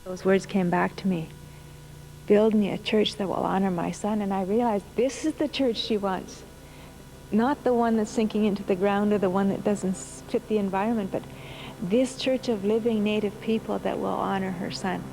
Those words came back to me. Build me a church that will honor my son. And I realized this is the church she wants. Not the one that's sinking into the ground or the one that doesn't fit the environment, but this church of living Native people that will honor her son.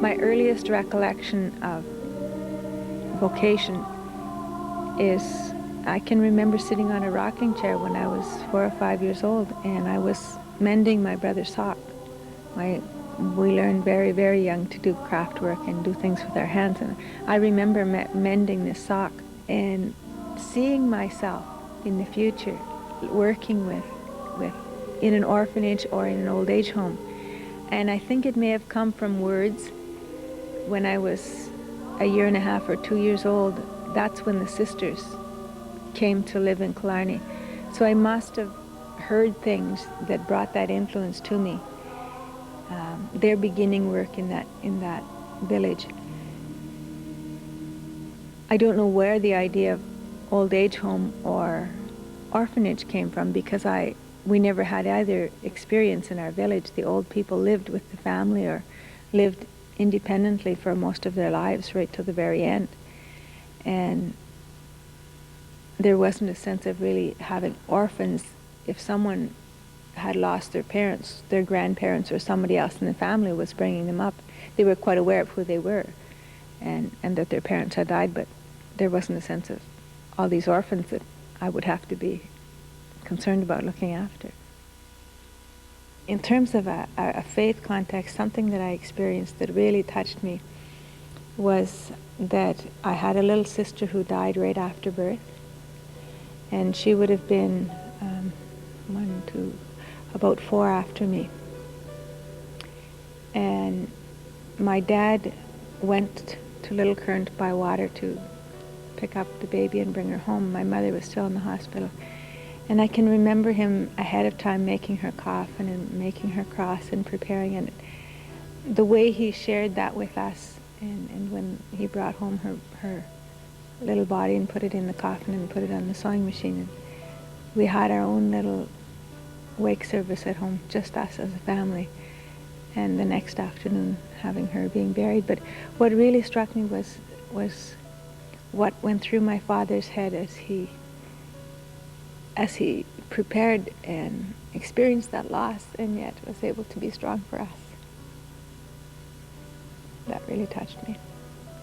My earliest recollection of vocation is I can remember sitting on a rocking chair when I was 4 or 5 years old, and I was mending my brother's sock. We learned very, very young to do craft work and do things with our hands, and I remember mending this sock and seeing myself in the future working with in an orphanage or in an old age home. And I think it may have come from words. When I was 1.5 or 2 years old, that's when the sisters came to live in Killarney. So I must have heard things that brought that influence to me. Their beginning work in that village. I don't know where the idea of old age home or orphanage came from, because we never had either experience in our village. The old people lived with the family or lived independently for most of their lives, right till the very end. And there wasn't a sense of really having orphans. If someone had lost their parents, their grandparents, or somebody else in the family was bringing them up, they were quite aware of who they were and that their parents had died, but there wasn't a sense of all these orphans that I would have to be concerned about looking after. In terms of a faith context, something that I experienced that really touched me was that I had a little sister who died right after birth, and she would have been about 4 after me. And my dad went to Little Current to buy water to pick up the baby and bring her home. My mother was still in the hospital. And I can remember him ahead of time making her coffin and making her cross and preparing it. The way he shared that with us, and when he brought home her little body and put it in the coffin and put it on the sewing machine. And we had our own little wake service at home, just us as a family. And the next afternoon having her being buried. But what really struck me was what went through my father's head as he prepared and experienced that loss, and yet was able to be strong for us. That really touched me,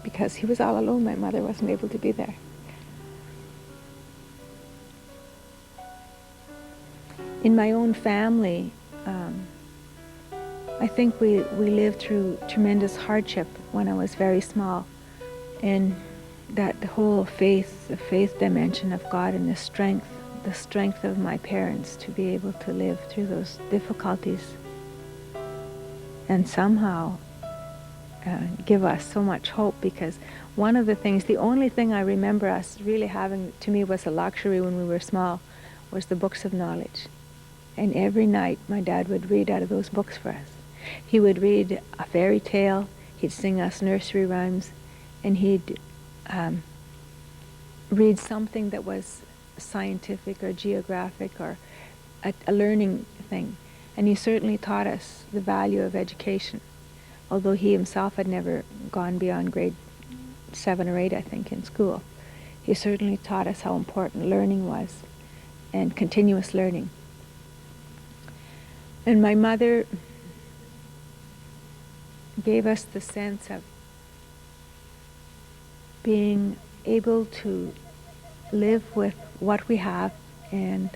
because he was all alone. My mother wasn't able to be there. In my own family, I think we lived through tremendous hardship when I was very small, and that the whole faith, the faith dimension of God, and the strength of my parents to be able to live through those difficulties and somehow give us so much hope. Because one of the things, the only thing I remember us really having, to me was a luxury when we were small, was the books of knowledge. And every night my dad would read out of those books for us. He would read a fairy tale, he'd sing us nursery rhymes, and he'd read something that was scientific or geographic or a learning thing. And he certainly taught us the value of education, although he himself had never gone beyond grade 7 or 8, I think, in school. He certainly taught us how important learning was, and continuous learning. And my mother gave us the sense of being able to live with what we have, and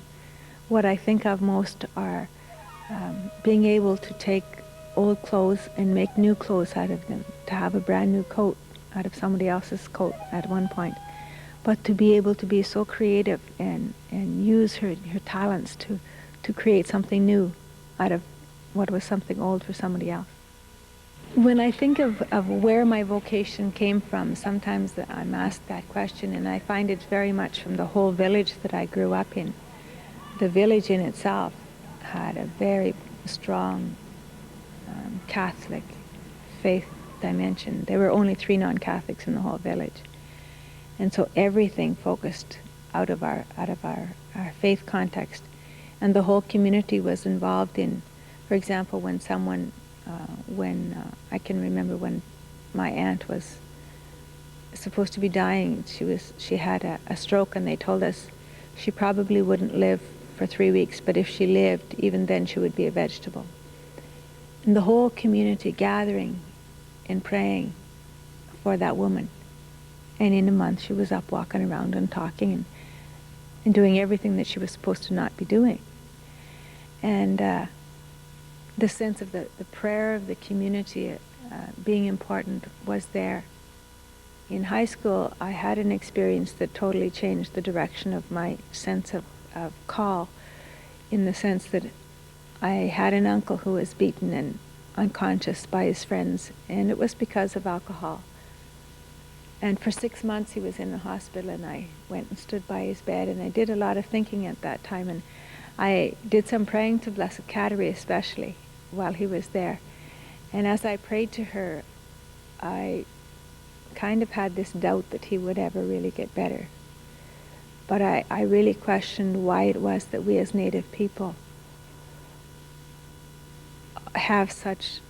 what I think of most are being able to take old clothes and make new clothes out of them, to have a brand new coat out of somebody else's coat at one point, but to be able to be so creative and use her talents to create something new out of what was something old for somebody else. When I think of where my vocation came from, sometimes I'm asked that question, and I find it very much from the whole village that I grew up in. The village in itself had a very strong Catholic faith dimension. There were only 3 non-Catholics in the whole village. And so everything focused out of our faith context. And the whole community was involved in, for example, when someone I can remember when my aunt was supposed to be dying. She had a stroke, and they told us she probably wouldn't live for 3 weeks, but if she lived, even then she would be a vegetable. And the whole community gathering and praying for that woman. And in a month she was up walking around and talking and doing everything that she was supposed to not be doing. And the sense of the prayer of the community being important was there. In high school, I had an experience that totally changed the direction of my sense of call, in the sense that I had an uncle who was beaten and unconscious by his friends, and it was because of alcohol. And for 6 months he was in the hospital, and I went and stood by his bed, and I did a lot of thinking at that time, and I did some praying to Blessed Kateri especially while he was there. And as I prayed to her, I kind of had this doubt that he would ever really get better. But I really questioned why it was that we as Native people have such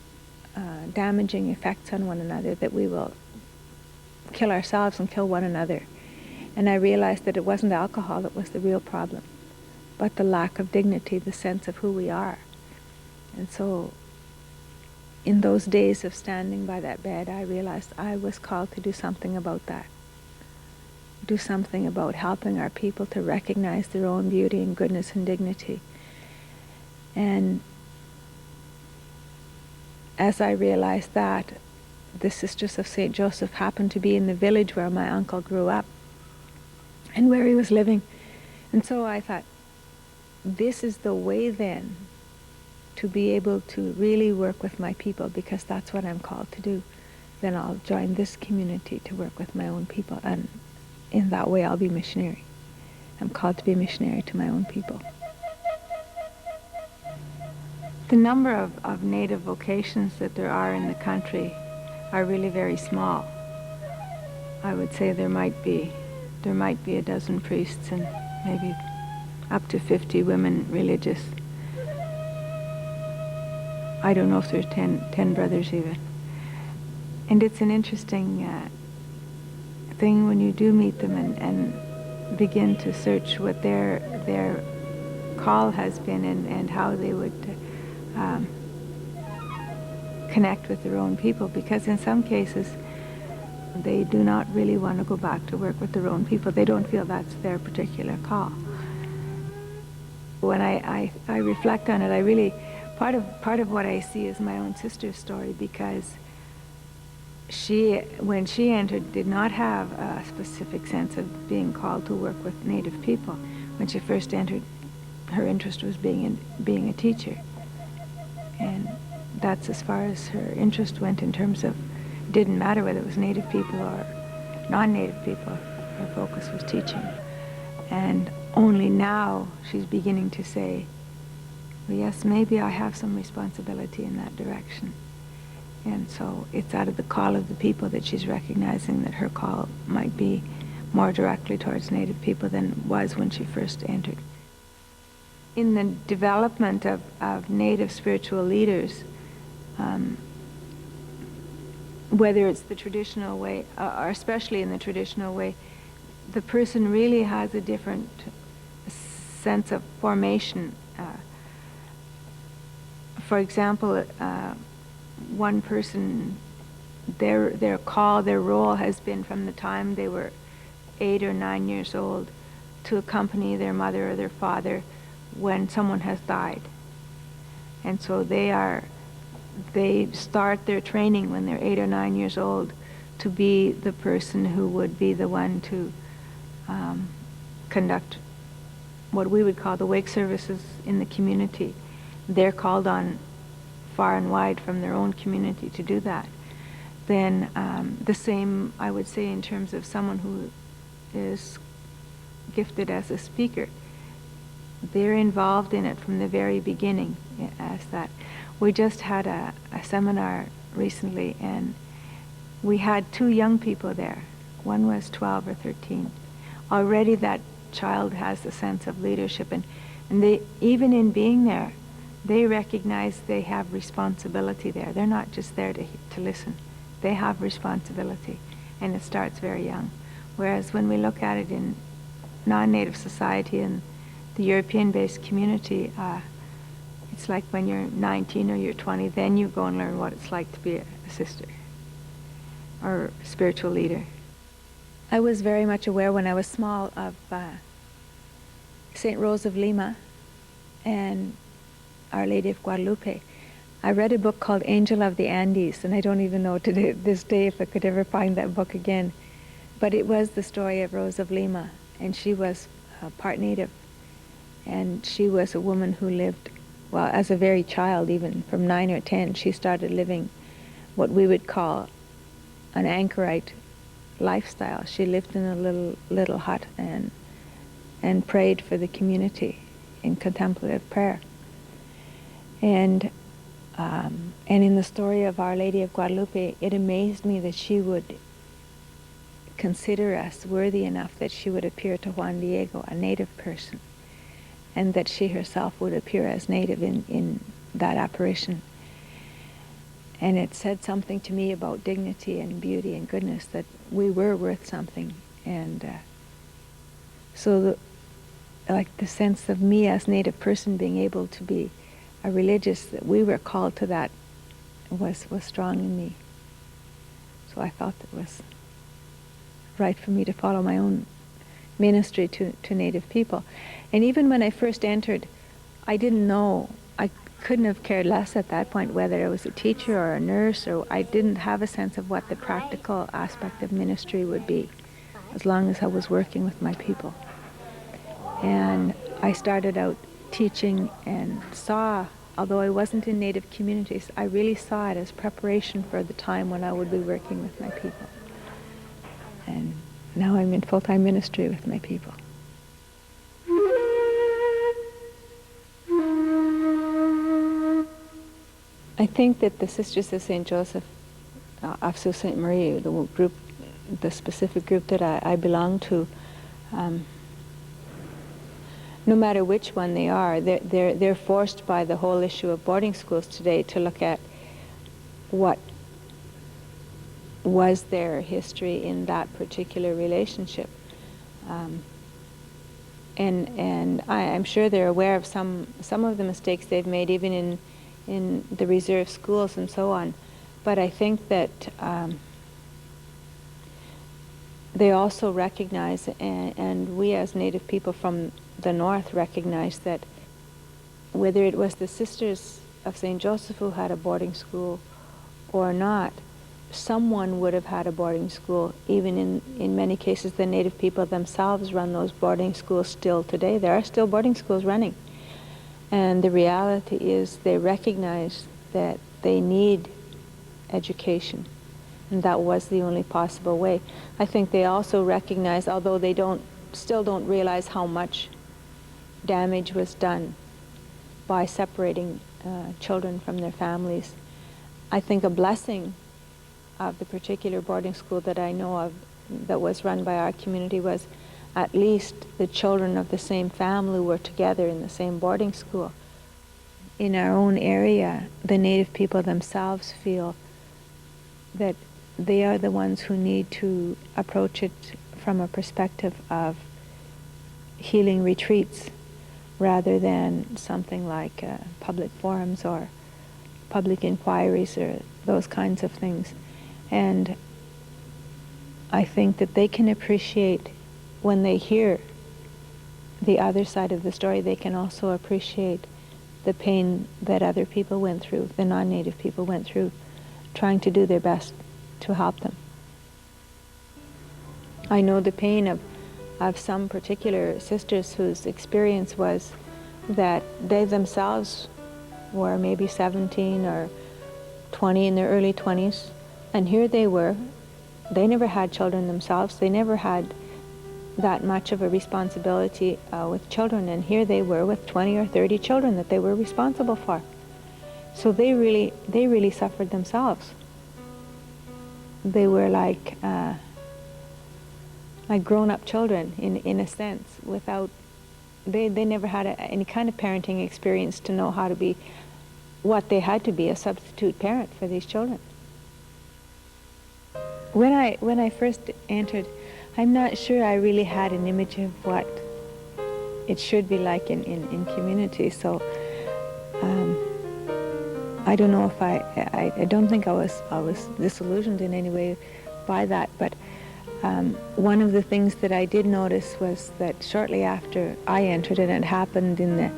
damaging effects on one another, that we will kill ourselves and kill one another. And I realized that it wasn't alcohol that was the real problem, but the lack of dignity, the sense of who we are. And so in those days of standing by that bed, I realized I was called to do something about that. Do something about helping our people to recognize their own beauty and goodness and dignity. And as I realized that, the Sisters of St. Joseph happened to be in the village where my uncle grew up and where he was living. And so I thought, this is the way then to be able to really work with my people, because that's what I'm called to do. Then I'll join this community to work with my own people, and in that way I'll be missionary. I'm called to be missionary to my own people. The number of Native vocations that there are in the country are really very small. I would say there might be a dozen priests and maybe up to 50 women religious. I don't know if there's 10 brothers even. And it's an interesting thing when you do meet them and begin to search what their call has been, and how they would connect with their own people, because in some cases they do not really want to go back to work with their own people. They don't feel that's their particular call. When I reflect on it, I really, part of what I see is my own sister's story, because she, when she entered, did not have a specific sense of being called to work with Native people. When she first entered, her interest was being a teacher. And that's as far as her interest went in terms of, it didn't matter whether it was Native people or non-Native people, her focus was teaching. And only now she's beginning to say, well, yes, maybe I have some responsibility in that direction. And so it's out of the call of the people that she's recognizing that her call might be more directly towards Native people than it was when she first entered. In the development of Native spiritual leaders, whether it's the traditional way, or especially in the traditional way, the person really has a different sense of formation. For example, one person, their call, their role has been from the time they were 8 or 9 years old to accompany their mother or their father when someone has died. And so they start their training when they're 8 or 9 years old to be the person who would be the one to conduct what we would call the wake services in the community. They're called on far and wide from their own community to do that. Then the same, I would say, in terms of someone who is gifted as a speaker. They're involved in it from the very beginning as that. We just had a seminar recently, and we had 2 young people there. One was 12 or 13. Already that child has a sense of leadership, and they, even in being there, they recognize they have responsibility there. They're not just there to listen. They have responsibility, and it starts very young. Whereas when we look at it in non-Native society and the European-based community, it's like when you're 19 or you're 20, then you go and learn what it's like to be a sister or a spiritual leader. I was very much aware when I was small of St. Rose of Lima and Our Lady of Guadalupe. I read a book called Angel of the Andes, and I don't even know to this day if I could ever find that book again. But it was the story of Rose of Lima, and she was part Native. And she was a woman who lived, well, as a very child, even from 9 or 10, she started living what we would call an anchorite lifestyle. She lived in a little hut and prayed for the community in contemplative prayer. And in the story of Our Lady of Guadalupe, it amazed me that she would consider us worthy enough that she would appear to Juan Diego, a Native person, and that she herself would appear as Native in that apparition. And it said something to me about dignity and beauty and goodness, that we were worth something. And so like the sense of me as Native person being able to be a religious, that we were called to that, was strong in me. So I felt it was right for me to follow my own ministry to Native people. And even when I first entered, I didn't know, I couldn't have cared less at that point whether I was a teacher or a nurse, or I didn't have a sense of what the practical aspect of ministry would be, as long as I was working with my people. And I started out teaching and saw, although I wasn't in Native communities, I really saw it as preparation for the time when I would be working with my people. And now I'm in full-time ministry with my people. I think that the Sisters of St. Joseph of Sault Ste. Marie, the group, the specific group that I belong to, no matter which one they are, they're forced by the whole issue of boarding schools today to look at what was their history in that particular relationship. And I'm sure they're aware of some of the mistakes they've made, even in the reserve schools and so on. But I think that they also recognize, and we as Native people from the North recognize, that whether it was the Sisters of St. Joseph who had a boarding school or not, someone would have had a boarding school. Even in many cases, the Native people themselves run those boarding schools still today. There are still boarding schools running. And the reality is they recognize that they need education, and that was the only possible way. I think they also recognize, although they still don't realize how much damage was done by separating children from their families. I think a blessing of the particular boarding school that I know of that was run by our community was at least the children of the same family were together in the same boarding school. In our own area, the Native people themselves feel that they are the ones who need to approach it from a perspective of healing retreats rather than something like public forums or public inquiries or those kinds of things. And I think that they can appreciate, when they hear the other side of the story, they can also appreciate the pain that other people went through, the non-Native people went through, trying to do their best to help them. I know the pain of some particular sisters whose experience was that they themselves were maybe 17 or 20, in their early 20s, and here they were. They never had children themselves. They never had that much of a responsibility with children, and here they were with 20 or 30 children that they were responsible for. So they really suffered themselves. They were like grown-up children in a sense, without, they never had any kind of parenting experience to know how to be what they had to be, a substitute parent for these children. When I first entered, I'm not sure I really had an image of what it should be like in community. So I don't know if I don't think I was disillusioned in any way by that. But one of the things that I did notice was that shortly after I entered, and it happened in the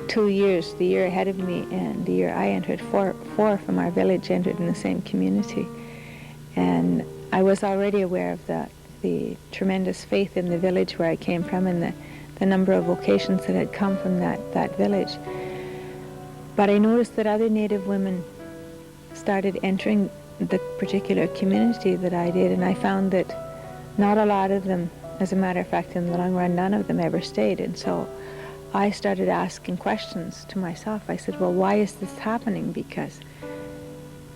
2 years, the year ahead of me and the year I entered, four from our village entered in the same community. And I was already aware of the tremendous faith in the village where I came from, and the number of vocations that had come from that village. But I noticed that other Native women started entering the particular community that I did, and I found that not a lot of them, as a matter of fact, in the long run, none of them ever stayed. And so I started asking questions to myself. I said, well, why is this happening? Because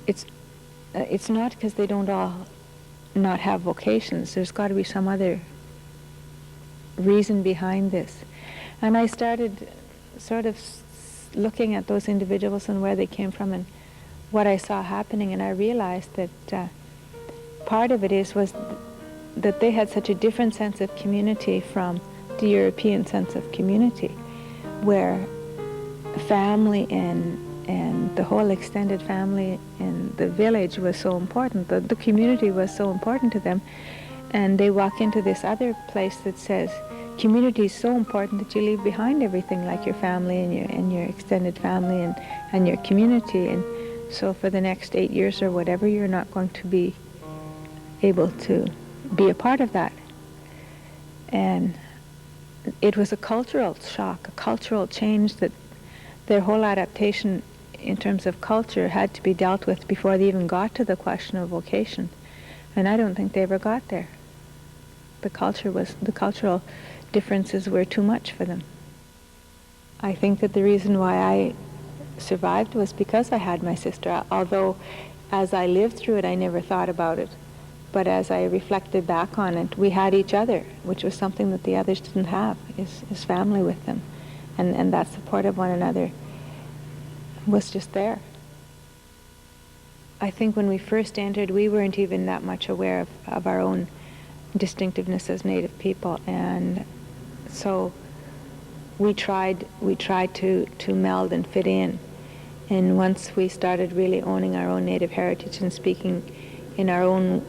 it's not because they don't all not have vocations. There's got to be some other reason behind this. And I started sort of looking at those individuals and where they came from and what I saw happening, and I realized that part of it was that they had such a different sense of community from the European sense of community, where family and the whole extended family and the village was so important, the community was so important to them. And they walk into this other place that says, community is so important that you leave behind everything, like your family and your extended family and your community. And so for the next 8 years or whatever, you're not going to be able to be a part of that. And it was a cultural shock, a cultural change, that their whole adaptation in terms of culture had to be dealt with before they even got to the question of vocation. And I don't think they ever got there. The cultural differences were too much for them. I think that the reason why I survived was because I had my sister, although as I lived through it, I never thought about it. But as I reflected back on it, we had each other, which was something that the others didn't have, is family with them. And that support of one another was just there. I think when we first entered, we weren't even that much aware of our own distinctiveness as Native people, and so we tried to meld and fit in. And once we started really owning our own Native heritage and speaking in our own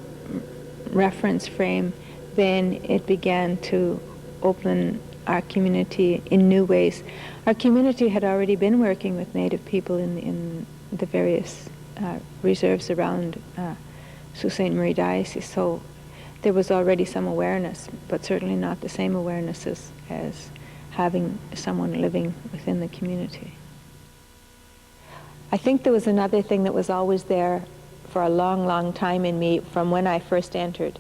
reference frame, then it began to open our community in new ways. Our community had already been working with Native people in the various reserves around Sault Ste. Marie Diocese, so there was already some awareness, but certainly not the same awareness as having someone living within the community. I think there was another thing that was always there for a long, long time in me from when I first entered,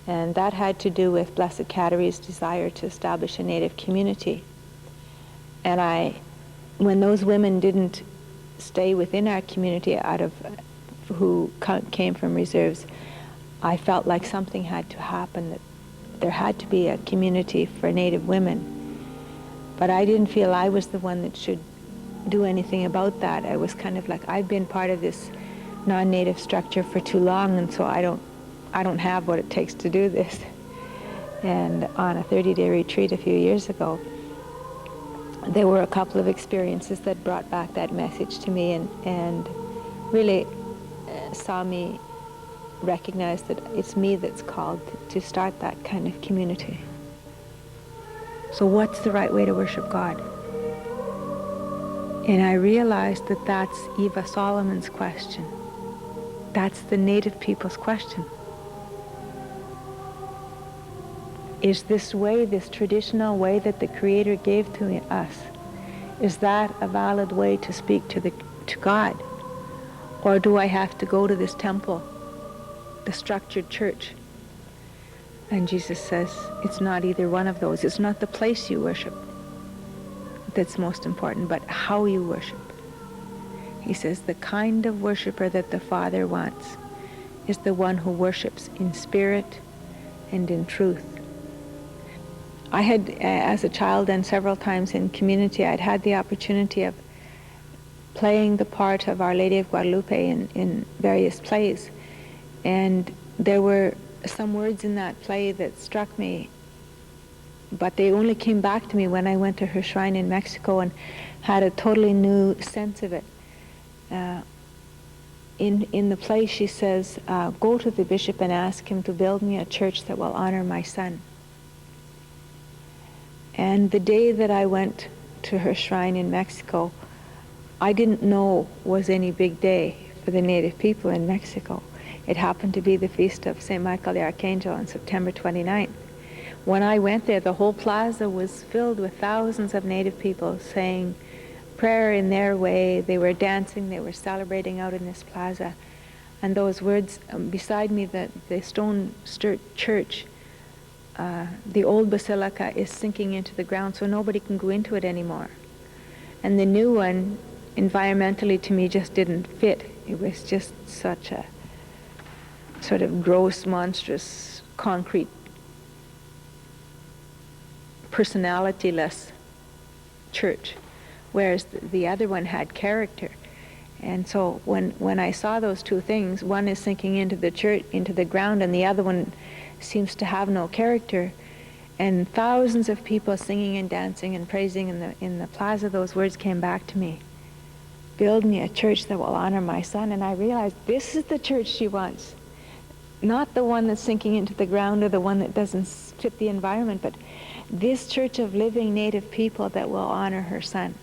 and that had to do with Blessed Kateri's desire to establish a Native community. And when those women didn't stay within our community who came from reserves, I felt like something had to happen, that there had to be a community for Native women. But I didn't feel I was the one that should do anything about that. I was kind of like, I've been part of this non-Native structure for too long, and so I don't have what it takes to do this. And on a 30-day retreat a few years ago, there were a couple of experiences that brought back that message to me and really saw me recognize that it's me that's called to start that kind of community. So what's the right way to worship God? And I realized that that's Eva Solomon's question. That's the Native people's question. Is this way, this traditional way that the Creator gave to us, is that a valid way to speak to God? Or do I have to go to this temple, the structured church? And Jesus says, it's not either one of those. It's not the place you worship that's most important, but how you worship. He says, the kind of worshiper that the Father wants is the one who worships in spirit and in truth. I had, as a child and several times in community, I'd had the opportunity of playing the part of Our Lady of Guadalupe in various plays. And there were some words in that play that struck me, but they only came back to me when I went to her shrine in Mexico and had a totally new sense of it. In the play she says, go to the bishop and ask him to build me a church that will honor my son. And the day that I went to her shrine in Mexico, I didn't know was any big day for the Native people in Mexico. It happened to be the feast of St. Michael the Archangel on September 29th. When I went there, the whole plaza was filled with thousands of Native people saying prayer in their way. They were dancing, they were celebrating out in this plaza. And those words, beside me, the stone church, the old basilica is sinking into the ground, so nobody can go into it anymore. And the new one, environmentally, to me, just didn't fit. It was just such a sort of gross, monstrous, concrete, personality-less church, whereas the other one had character. And so when I saw those two things, one is sinking into the church, into the ground, and the other one seems to have no character, and thousands of people singing and dancing and praising in the plaza, those words came back to me. Build me a church that will honor my son. And I realized this is the church she wants. Not the one that's sinking into the ground or the one that doesn't fit the environment, but this church of living Native people that will honor her son.